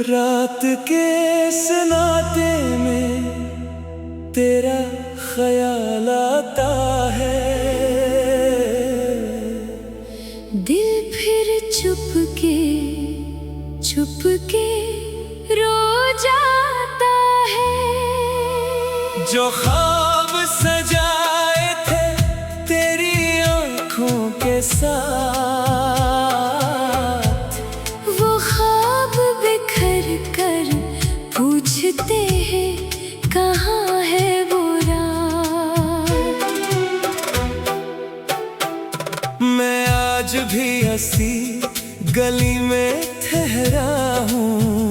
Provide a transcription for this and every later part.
रात के सन्नाटे में तेरा ख्याल आता है। दिल फिर चुपके चुपके रो जाता है। जो ख्वाब सजाए थे तेरी आंखों के साथ, वो ख्वाब बिखर कर पूछते हैं कहाँ है वो रात। मैं आज भी हंसी गली में ठहरा हूँ,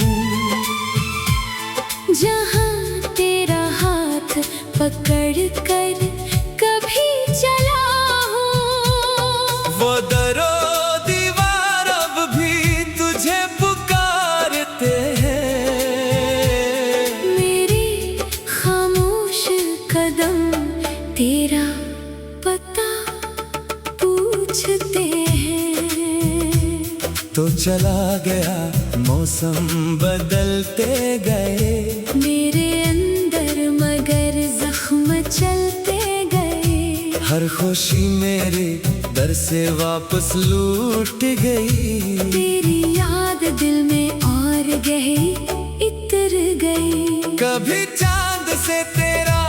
जहाँ तेरा हाथ पकड़ कर कभी चला हूँ। वो दरो दीवार अब भी तुझे पुकारते हैं। मेरे खामोश कदम तेरा पता पूछते हैं। तो चला गया मौसम बदलते गए, मेरे अंदर मगर जख्म चलते गए। हर खुशी मेरे दर से वापस लूट गई। तेरी याद दिल में और गहरी इतर गई। कभी चांद से तेरा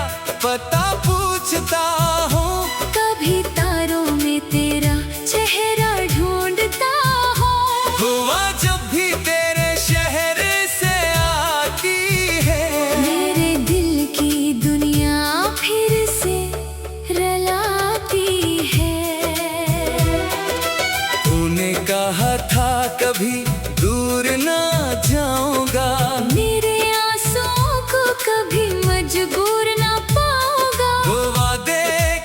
पता पूछता हूँ, कभी तारों में तेरा चेहरा ढूंढता हूँ। हुआ जब भी तेरे शहर से आती है, मेरे दिल की दुनिया फिर से रलाती है। तूने कहा था कभी दूर ना जाऊंगा, मेरे आंसुओं को कभी मजबूर ना पाऊंगा। वो वादे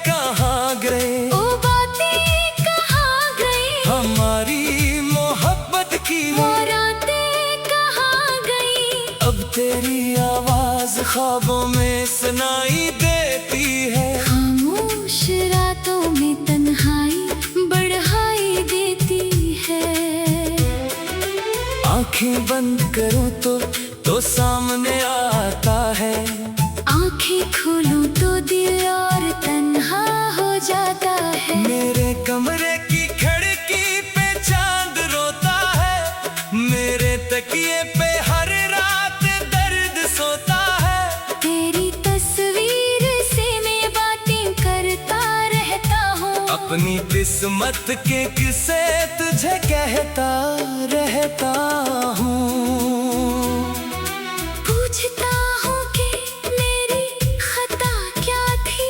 कहाँ गए, ओ बातें कहाँ गई, हमारी मोहब्बत की वो रातें कहाँ गई। अब तेरी आवाज ख्वाबों में सुनाई देती है। खामोश रातों में तन्हाई बढ़ाई देती है। आंखें बंद करूं तो सामने आता है, आंखें खोलूं तो दिल और तन्हा हो जाता है। मेरे कमरे की खिड़की पे चांद रोता है, मेरे तकिए पे हर रात दर्द सोता है। तेरी तस्वीर से मैं बातें करता रहता हूँ। अपनी किस्मत के किस्से तुझे कहता रहता हूँ। पूछता हूँ कि मेरी खता क्या थी,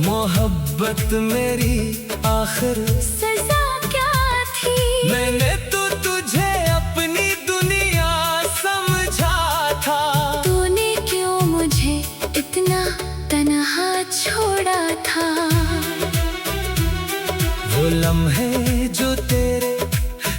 मोहब्बत मेरी आखिर सजा क्या थी। मैंने तो तुझे अपनी दुनिया समझा था। तूने क्यों मुझे इतना तन्हा छोड़ा था। वो लम्हे जो तेरे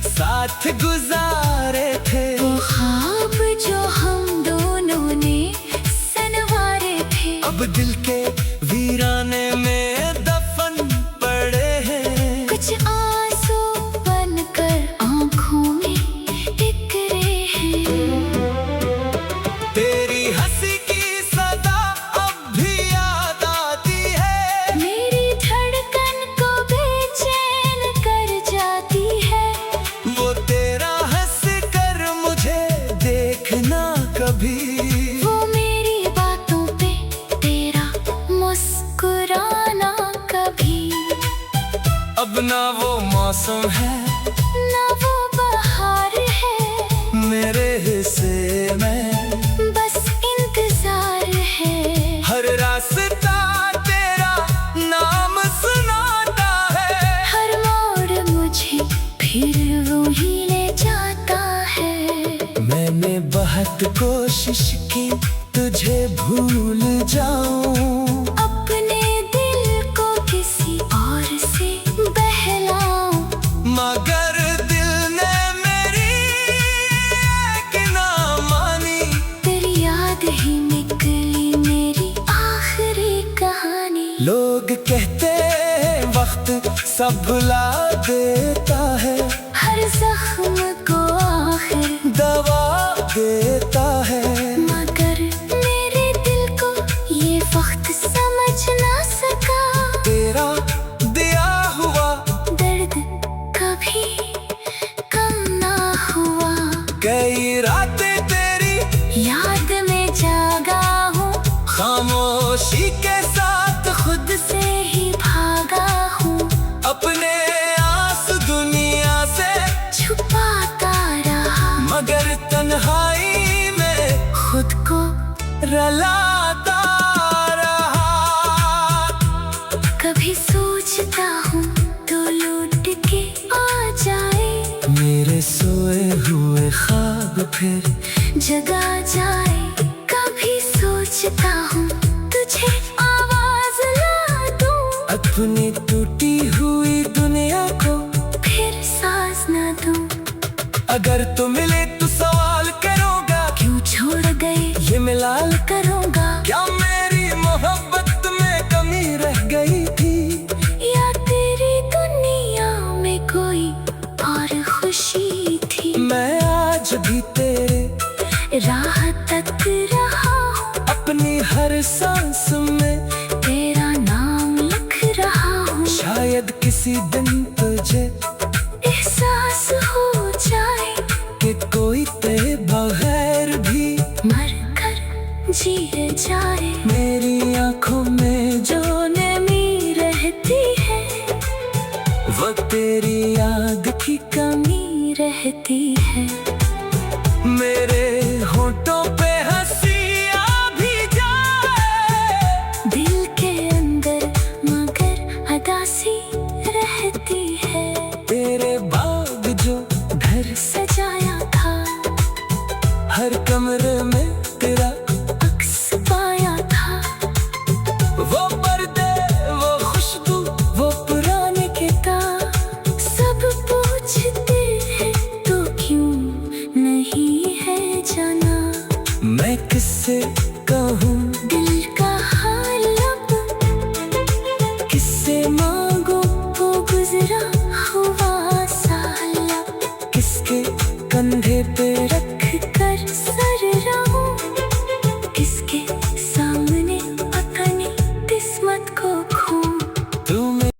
साथ गुजारे थे, वो ख्वाब जो हम दोनों ने सनवारे थे। अब दिल के वीराने में दफन पड़े हैं। कुछ आंसू बनकर आंखों में टिकरे हैं। तेरी हंसी की सदा अब भी याद आती है, मेरी धड़कन को बेचैन कर जाती है। वो तेरा हंस कर मुझे देखना कभी, वो मेरी बातों पे तेरा मुस्कुराना कभी। अब ना वो मौसम है ना वो बहार है, मेरे हिस्से में बस इंतजार है। हर रास्ता तेरा नाम सुनाता है, हर मोड़ मुझे फिर वो ही ले जाता है। मैंने बहुत कोशिश की तुझे भूल जाऊं, अपने दिल को किसी और से बहलाऊं, मगर दिल ने मेरी एक ना मानी। तेरी याद ही निकली मेरी आखिरी कहानी। लोग कहते वक्त सब भुला देता है, हर जख्म को आखिर दवा देता है। मगर मेरे दिल को ये वक्त समझ ना सका, तेरा दिया हुआ दर्द कभी कम ना हुआ। कई रातें तेरी याद में जागा हूँ, खामोशी के साथ खुद से ही भागा हूँ। अपने आस दुनिया से छुपाता रहा, मगर तन्हाई में खुद को रलाता रहा। कभी सोचता हूँ तो लौट के आ जाए, मेरे सोए हुए ख्वाब फिर जगा जाए। कभी सोचता हूँ तुझे आवाज ला दूँ, अपनी टूटी हुई दुनिया को फिर सांस ना दूँ। अगर तू मिले तो सवाल करोगा, क्यों छोड़ गए ये मिलाल करूँगा, क्या मेरी मोहब्बत में कमी रह गई थी, या तेरी दुनिया में कोई और खुशी थी। मैं आज भी तेरे राह तक रहा हूँ, अपनी हर सांस में तेरा नाम लिख रहा हूँ। शायद किसी दिन तुझे एहसास हो जाए कि कोई तेरे बगैर भी मर कर जी जाए। मेरी आंखों में जो नमी रहती है, वो तेरी याद की कमी रहती है। मेरे होठों पे हंसी आ भी जाए, दिल के अंदर मगर अदासी रहती है। तेरे बाग जो घर सजाया था, हर कमरे में तेरा अक्स पाया था। वो पर्दे वो खुशबू वो पुराने किताब सब पूछते हैं तो क्यों नहीं है जाना। मैं किससे कहूँ दिल का हाल अब, किससे मांगो वो गुजरा हुआ साल अब। किसके कंधे पे रख कर सर रहूं, किसके सामने अपनी किस्मत को खो। तू मैं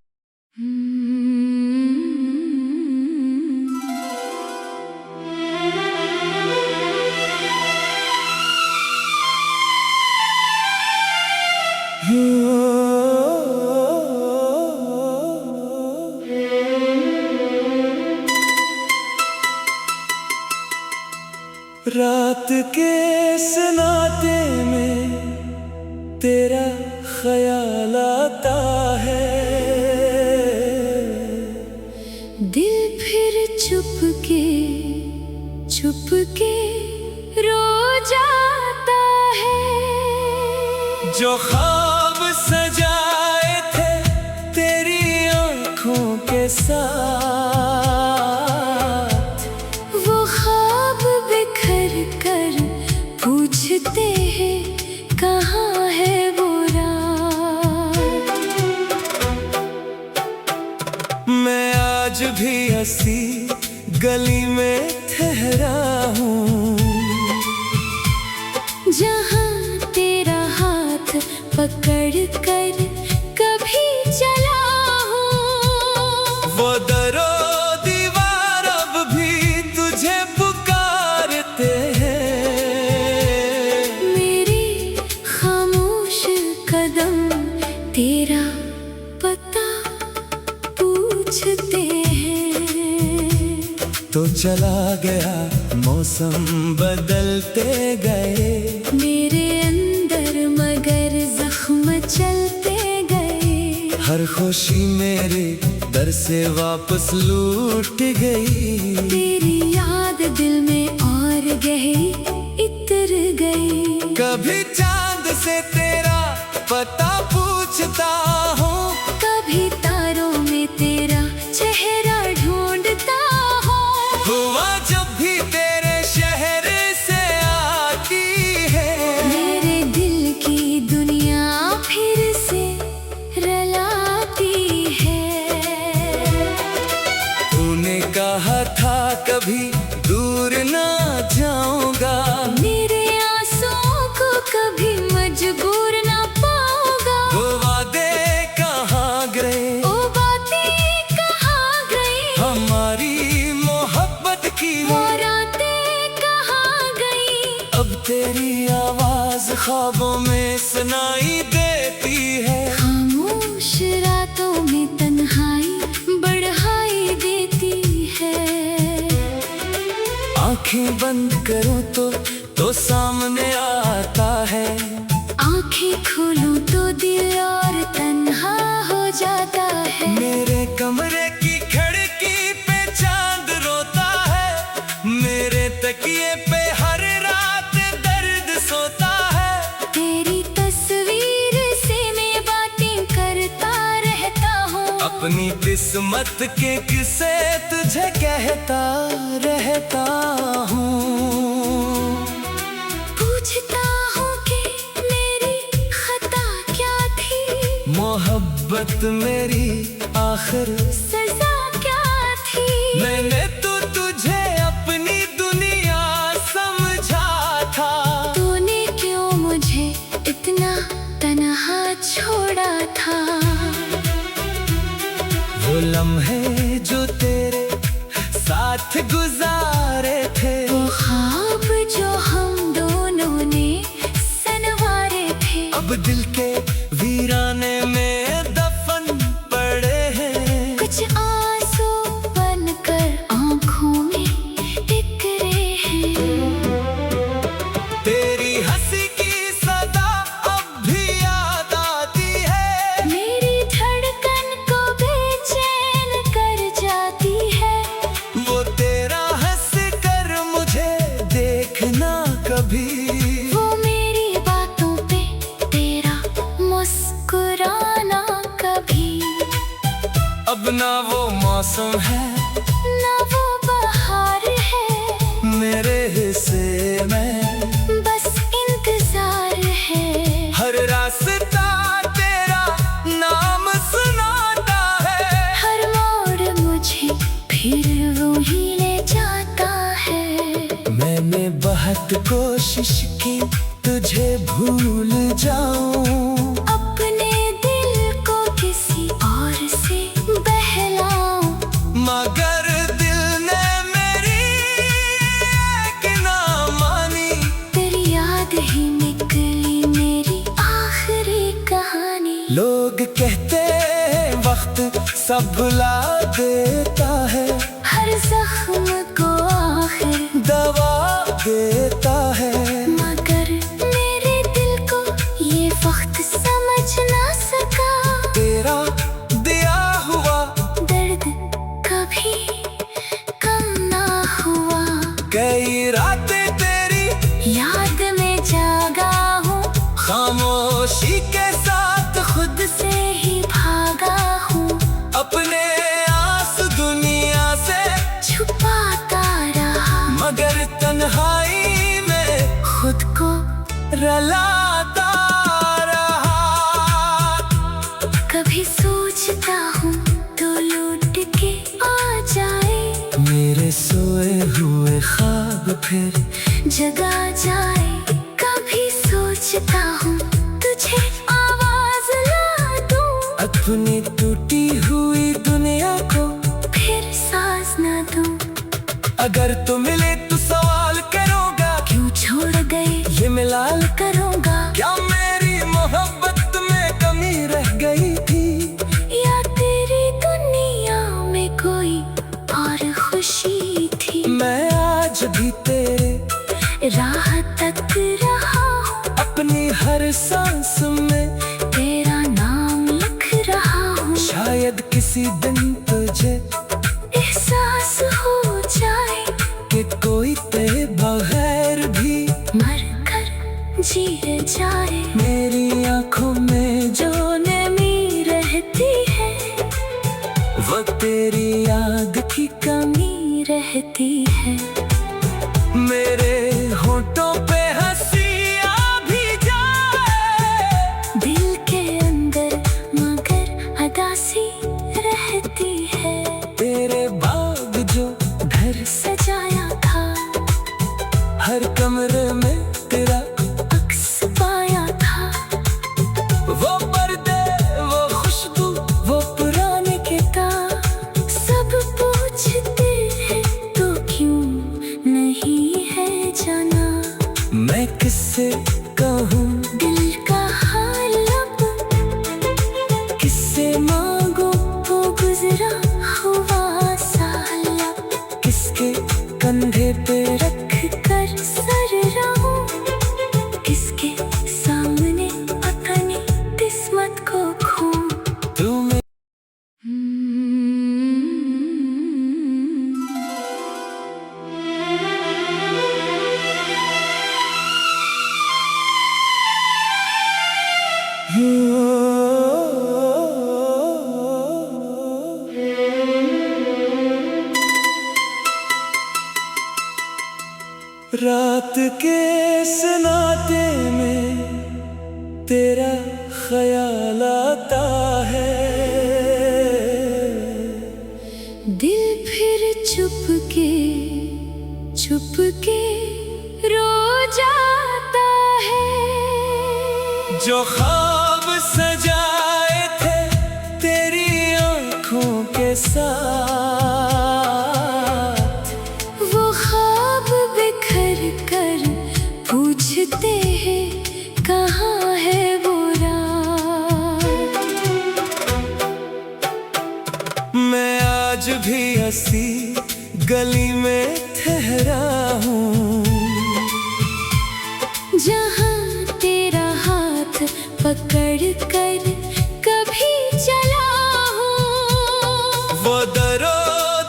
रात के सन्नाटे में तेरा ख्याल आता है, दिल फिर चुप के रो जाता है। जो ख्वाब सजाए थे तेरी आंखों के साथ, वो ख्वाब बिखर कर पूछते हैं कहाँ है वो रात। मैं आज भी हंसी गली में ठहरा हूँ, जहाँ तेरा हाथ पकड़ कर कभी चला हूँ। वो दरो दीवार अब भी तुझे पुकारते हैं, मेरे खामोश कदम तेरा पता पूछते हैं। तो चला गया मौसम बदलते गए, मेरे अंदर मगर जख्म चलते गए। हर खुशी मेरे दर से वापस लूट गई, तेरी याद दिल में और गहरी इतर गई। कभी चांद से तेरा पता पूछता हूँ, कभी तारों में तेरा चेहरा ढूंढता हूँ। हुआ जब भी तेरे शहर से आती है, मेरे दिल की दुनिया फिर से रलाती है। तूने कहा था कभी दूर ना ख्वाबों में सुनाई देती है। खामोश रातों में तन्हाई बढ़ाई देती है। आंखें बंद करूं तो सामने आता है। आंखें खोलूं तो दिल और तन्हा हो जाता है। मेरे कमरे की खिड़की पे चांद रोता है। मेरे तकिए पे हर रात दर्द सोता है। तेरी तस्वीर से मैं बातें करता रहता हूँ। अपनी किस्मत के किस्से तुझे कहता रहता हूँ। पूछता हूँ कि मेरी खता क्या थी। मोहब्बत मेरी आखिर सजा क्या थी। मैंने तो तुझे अपनी दुनिया समझा था। तूने क्यों मुझे इतना तन्हा छोड़ा था। वो लम्हे जो तेरे साथ गुजारे थे। वो ख्वाब जो हम दोनों ने सनवारे थे। अब दिल के वीराने में दफन पड़े हैं। कुछ आंसू बनकर आंखों में टिकरे हैं। तेरी हंसी की सदा अब भी याद आती है। मेरी धड़कन को बेचैन कर जाती है। वो तेरा हंस कर मुझे देखना कभी। वो मेरी बातों पे तेरा मुस्कुराना कभी। अब ना वो मौसम है ना वो बहार है। मेरे हिस्से में बस इंतजार है। हर रास्ता तेरा नाम सुनाता है। हर मोड़ मुझे फिर वो ही ले जाता है। मैंने बहुत कोशिश की तुझे भूल जाऊं। अपने दिल को किसी और से बहलाऊं। मगर दिल ने मेरी एक ना मानी। तेरी याद ही निकली मेरी आखिरी कहानी। लोग कहते वक्त सब भुला देता है। हर जख्म को आखिर दवा देता है। मगर मेरे दिल को ये वक्त समझ ना सका। तेरा दिया हुआ दर्द कभी कम ना हुआ। कई रातें तेरी याद में जागा हूँ। खामोशी के साथ खुद से ही भागा हूँ। अपने आस दुनिया से छुपाता रहा। मगर तन्हाई में खुद को रलाता रहा। कभी सोचता हूँ तो लौट के आ जाए। मेरे सोए हुए ख्वाब फिर जगा जाए। कभी सोचता हूँ तुझे आवाज ला दूँ। अपनी टूटी हुई दुनिया को फिर सांस ना दूँ। अगर तू मिले तो सवाल करोगा, क्यों छोड़ गए ये मिलाल करूँगा। क्या मेरी मोहब्बत में कमी रह गई थी। या तेरी दुनिया में कोई और खुशी थी। मैं आज भी तेरे राह तक रहा हूँ। अपनी हर सांस में तेरा नाम लिख रहा हूँ। शायद किसी दिन तुझे एहसास हो जाए कि कोई तेरे बगैर भी मर कर जी जाए। मेरी आंखों में जो नमी रहती है वो तेरी याद की कमी रहती है। मेरे होठों पे हंसी आ भी जाए। दिल के अंदर मगर अदासी रहती है। तेरे बाग जो घर सजाया था हर कमरे में तेरा अक्स पाया था। वो पर्दे वो खुशबू वो पुराने किताब सब पूछते हैं तो क्यों नहीं है जाना। आसरा हुआ साला, किसके कंधे पे रख कर सर रहूं, किसके सामने अपनी किस्मत को खो। तुम्हें रात के सन्नाटे में तेरा ख्याल आता है, दिल फिर चुप के रो जाता है। जो ख्वाब सजाए थे तेरी आंखों के साथ, वो ख्वाब बिखर कर पूछते हैं कहाँ है वो रात। मैं आज भी हंसी गली में ठहरा हूँ, जहाँ तेरा हाथ पकड़ कर कभी चला हूँ। वो दरो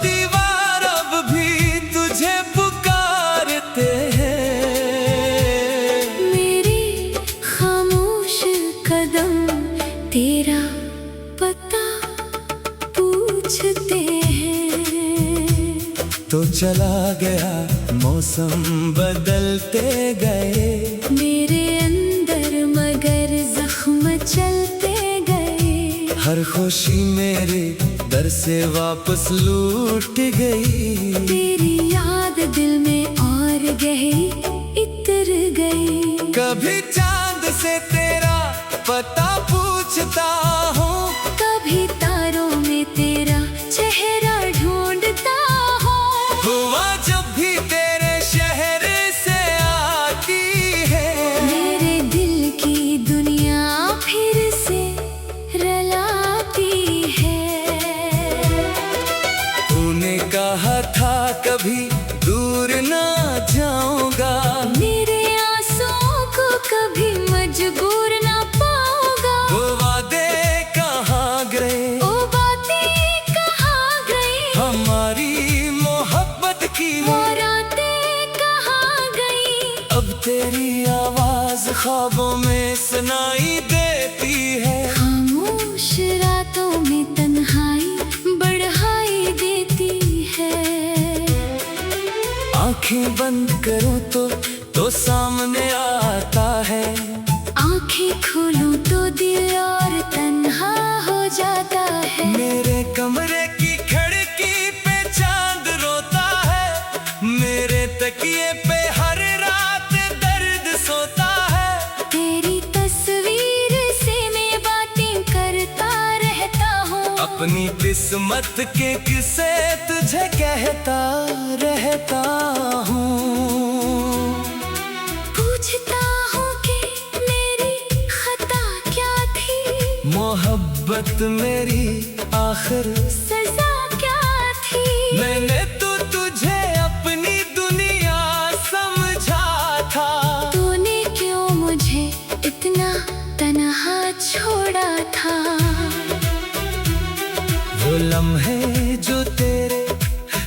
दीवार अब भी तुझे पुकारते हैं, मेरे खामोश कदम तेरा पता पूछते हैं। तो चला गया मौसम बदलते गए, मेरे अंदर मगर जख्म चलते गए। हर खुशी मेरे दर से वापस लूट गई। तेरी याद दिल में और गहरी इतर गई। कभी चांद से तेरा पता पूछता हूँ, कभी तारों में तेरा चेहरा ढूंढता हूँ। हुआ जब भी तेरे शहर से आती है, मेरे दिल की दुनिया फिर से रलाती है। तूने कहा था कभी दूर ना जाऊंगा, मेरे आंसुओं को कभी मजबूर ना पाऊंगा। वो वादे कहाँ गए, ओ बातें कहाँ गई, हमारी मोहब्बत की वो रातें कहाँ गई। अब तेरी आवाज ख्वाबों में सुनाई देती है। खामोश रातों में तन्हाई बढ़ाई देती है। आंखें बंद करूं तो सामने आता है, आंखें खोलूं तो दिल और तन्हा हो जाता है। मेरे कमरे की खिड़की पे चांद रोता है, मेरे तकिए पे हर रात दर्द सोता है। तेरी तस्वीर से मैं बातें करता रहता हूँ, अपनी किस्मत के किस्से तुझे कहता रहता हूँ। पूछता हूँ कि मेरी खता क्या थी, मोहब्बत मेरी आखिर सजा क्या थी। मैंने तो तुझे अपनी दुनिया समझा था, तूने क्यों मुझे इतना तन्हा छोड़ा था। वो लम्हे जो तेरे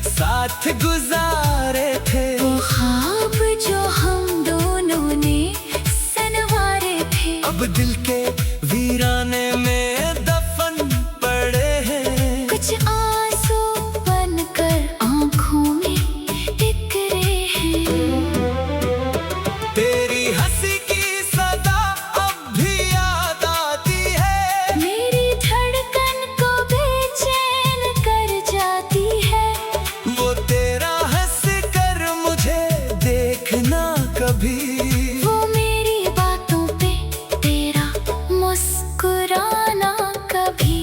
साथ गुजारे थे, वो ख्वाब जो हम दोनों ने सनवारे थे, अब दिल के वीराने में दफन पड़े हैं। कुछ आंसू बनकर आंखों में बिखरे हैं। तेरी हंसी की सदा अब भी याद आती है, मेरी धड़कन को बेचैन कर जाती है। वो तेरा हंस कर मुझे देखना कभी, वो मेरी बातों पे तेरा मुस्कुराना कभी।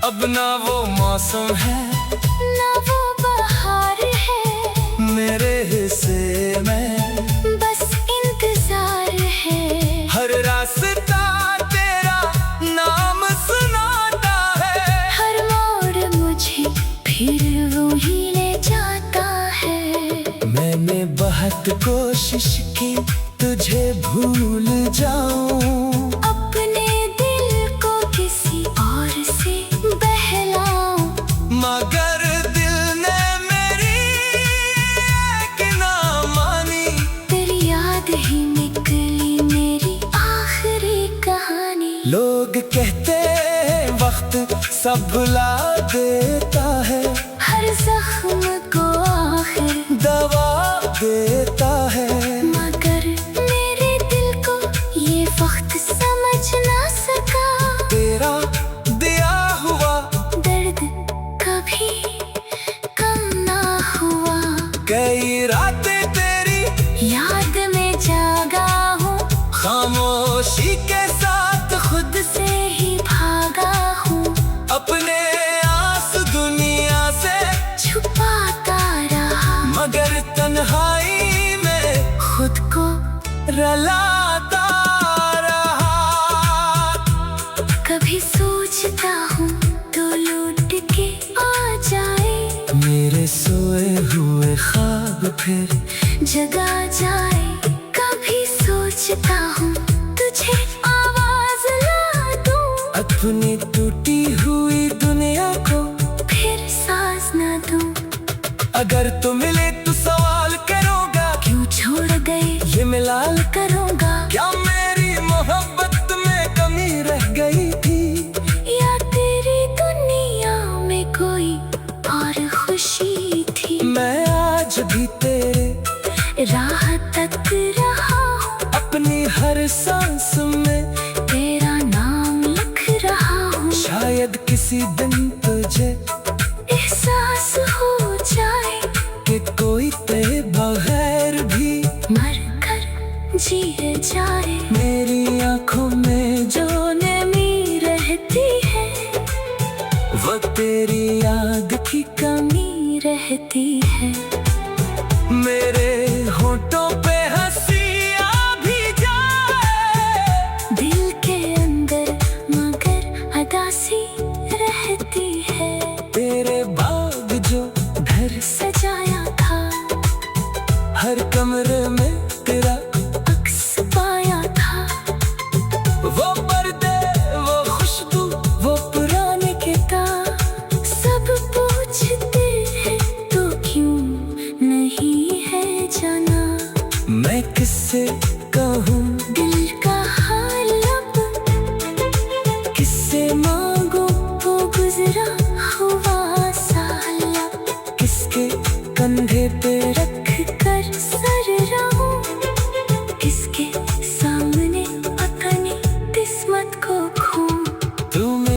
अब ना वो मौसम है ना वो बहार है, मेरे हिस्से में बस इंतजार है। हर रास्ता तेरा नाम सुनाता है, हर मोड़ बहुत कोशिश की तुझे भूल जाऊं, अपने दिल को किसी और से बहलाऊं, मगर दिल ने मेरी एक ना मानी। तेरी याद ही निकली मेरी आखिरी कहानी। लोग कहते वक्त सब भुला देता है, हर जख्म को आखिर दवा देता है, मगर मेरे दिल को ये वक्त समझ ना सका। तेरा दिया हुआ दर्द कभी कम ना हुआ। कई रातें तेरी याद में जागा हूँ, खामोशी के साथ खुद से ही भागा हूँ, अपने आस दुनिया से छुपाता रहा, मगर तन्हाई में खुद को रलाता रहा। कभी सोचता हूँ तो लौट के आ जाए, मेरे सोए हुए ख्वाब फिर जगा जाए। कभी सोचता हूँ तुझे आवाज ला दूँ, अपनी टूटी हुई दुनिया को फिर सांस ना दूँ। अगर तू मिले तो सवाल करोगा, क्यों छोड़ गए ये मिलाल करूँगा, क्या मेरी मोहब्बत में कमी रह गई थी, या तेरी दुनिया में कोई और खुशी थी। मैं आज भी तेरे राह तक रहा हूँ, अपनी हर सांस में तेरा नाम लिख रहा हूँ। शायद किसी दिन तुझे एहसास हो जाए कि कोई तेरे बगैर भी मर कर जिए जाए। मेरी आंखों में जो नमी रहती है, वो तेरी याद की कमी रहती है। मेरे होठों पे हंसी आ भी जाए, दिल के अंदर मगर अदासी रहती है। तेरे बाग जो घर सजाया था, हर कमरे में तेरा अक्स पाया था, वो पर्दे वो खुशबू वो पुराने किताब सब पूछते हैं तो क्यों नहीं है जाना। मैं किससे कहूँ दिल का हाल अब, किससे मांगो वो गुजरा हुआ साल अब, किसके कंधे पे रख कर सर रहूं, किसके सामने अपनी किस्मत को खो। तू में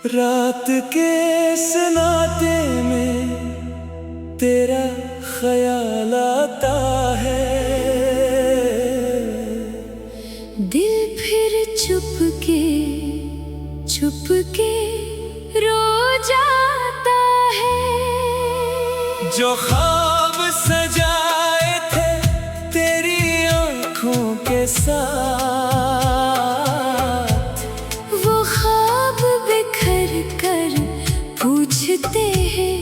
रात के सन्नाटे में तेरा ख्याल आता है, दिल फिर चुप के रो जाता है। जो ख्वाब सजाए थे तेरी आंखों के साथ, वो ख्वाब बिखर कर पूछते हैं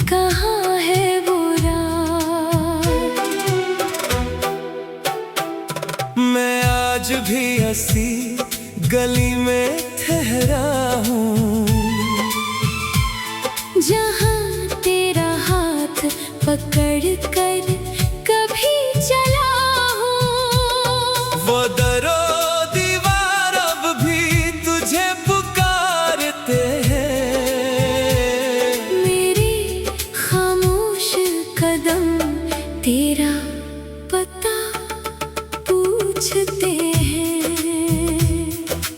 कहाँ है वो रात। मैं आज भी हंसी गली में ठहरा हूँ, जहाँ तेरा हाथ पकड़ कर कभी चला हूँ। वो दरो दीवार अब भी तुझे पुकारते हैं, मेरे खामोश कदम तेरा पता पूछते हैं।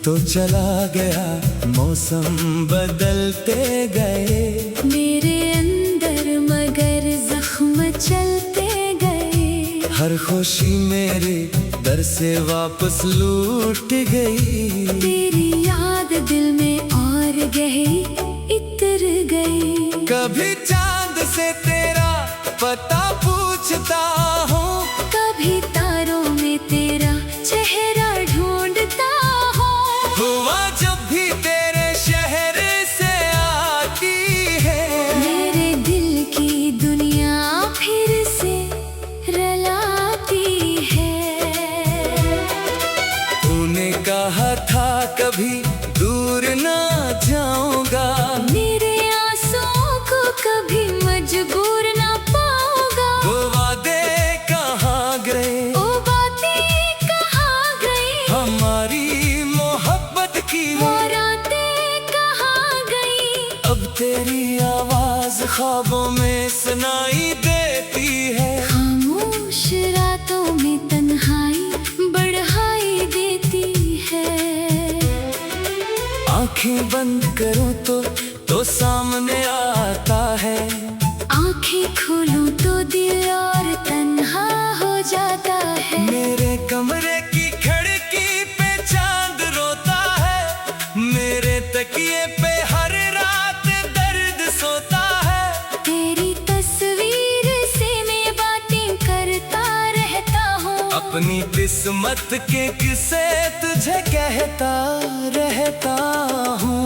तो चला गया मौसम बदलते गए, मेरे अंदर मगर जख्म चलते गए। हर खुशी मेरे दर से वापस लूट गई। तेरी याद दिल में और गहरी कभी चांद से तेरा पता पूछता हूँ, कभी तारों में तेरा चेहरा ढूंढता हूँ। हुआ जब भी तेरे शहर से आती है, मेरे दिल की दुनिया फिर से रलाती है। तूने कहा था कभी दूर ना जाऊंगा, मेरे आंसुओं को कभी मजबूर ना पाऊंगा। वो वादे कहाँ गए, वो बातें कहाँ गई, हमारी मोहब्बत की वो रातें कहाँ गई। अब तेरी आवाज ख्वाबों में सुनाई देती है, खामोश रातों में तन्हाई बढ़ाई देती है। आंखें बंद करूं तो सामने आता है, आंखें खोलूं तो दिल और तन्हा हो जाता है। मेरे कमरे की खिड़की पे चांद रोता है, मेरे तकिए पे हर रात दर्द सोता है। तेरी तस्वीर से मैं बातें करता रहता हूँ, अपनी किस्मत के किस्से तुझे कहता रहता हूँ।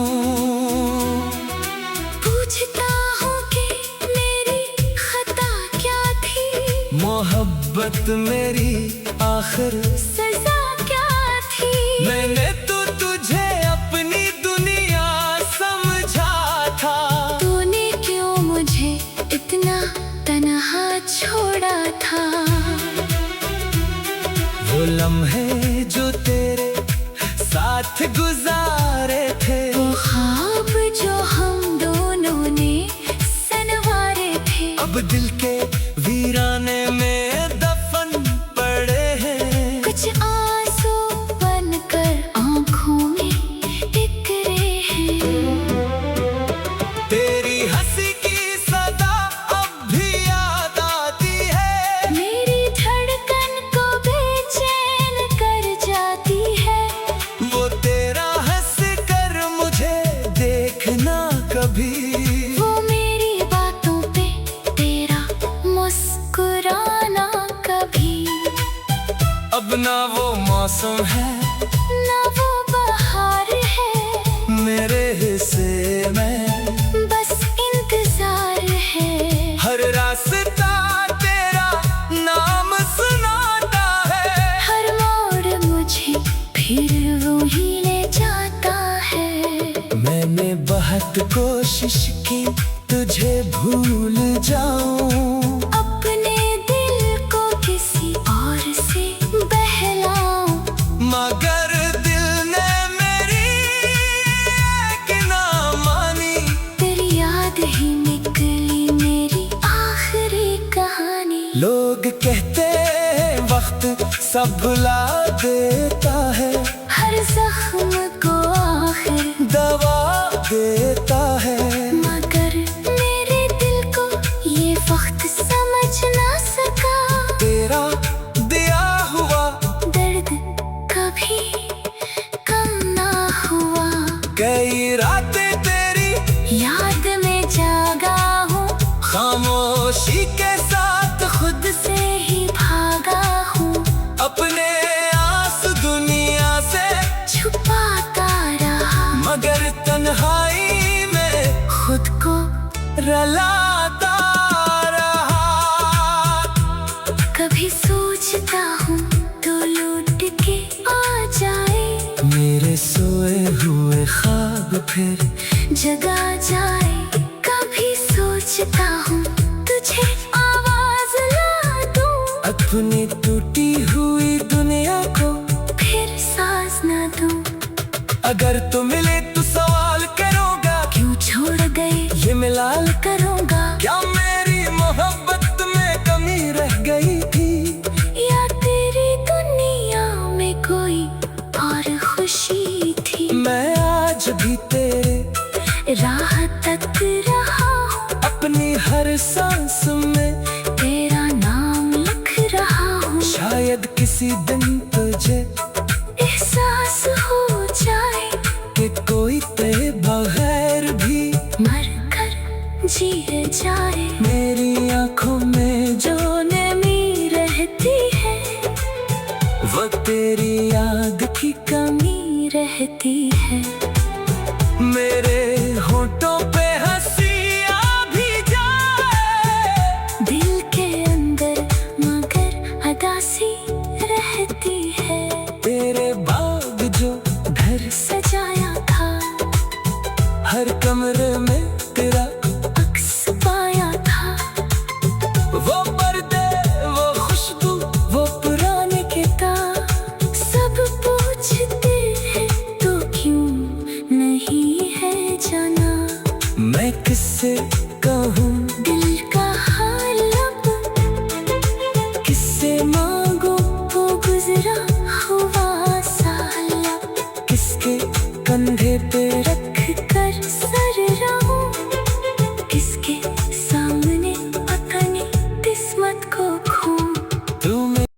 पूछता हूँ कि मेरी खता क्या थी, मोहब्बत मेरी आखिर सजा क्या थी। मैंने तो तुझे अपनी दुनिया समझा था, तूने क्यों मुझे इतना तन्हा छोड़ा था। वो लम्हे जो तेरे साथ गुजारे थे, वो ख्वाब जो हम दोनों ने सनवारे थे, अब दिल के वीराने में दफन पड़े हैं। कुछ आंसू बनकर आंखों में बिखरे हैं। तेरी हंसी की सदा अब भी याद आती है, मेरी धड़कन को बेचैन कर जाती है। वो तेरा हंस कर मुझे देखना कभी, वो मेरी बातों पे तेरा मुस्कुराना कभी। अब ना वो मौसम है ना वो बहार है, मेरे हिस्से में बस इंतजार है। हर रास्ता तेरा नाम सुनाता है, हर मोड़ मुझे फिर वो ही ले जाता है। मैंने बहुत कोशिश की तुझे भूल जाऊं, अपने दिल को किसी और से बहलाऊं, मगर दिल ने मेरी एक ना मानी। तेरी याद ही निकली मेरी आखिरी कहानी। लोग कहते वक्त सब भुला देता है, हर जख्म को आखिर दवा देता है। मगर मेरे दिल को ये वक्त समझ ना सका, तेरा दिया हुआ दर्द कभी कम ना हुआ। कई रातें तेरी याद में जागा हूँ, खामोशी के साथ खुद से ही भागा हूँ। अपने आंसू दुनिया से छुपाता रहा, मगर तन्हाई में खुद को रलाता रहा। कभी सोचता हूँ तो लौट के आ जाए, मेरे सोए हुए ख्वाब फिर जगा जाए। कभी सोचता हूँ तुझे आवाज ला दूँ, अपनी टूटी हुई दुनिया को फिर सांस ना दूँ। अगर तू मिले तो सवाल करूँगा, क्यों छोड़ गए ये मिलाल करूँगा। क्या मेरी मोहब्बत में कमी रह गई थी, या तेरी दुनिया में कोई और खुशी थी। मैं आज भी तेरे राह तक रहा हूँ, अपनी हर सांस में तेरा नाम लिख रहा हूँ। शायद किसी दिन तुझे एहसास हो जाए कि कोई तेरे बगैर भी मर कर जी रहती है। मेरे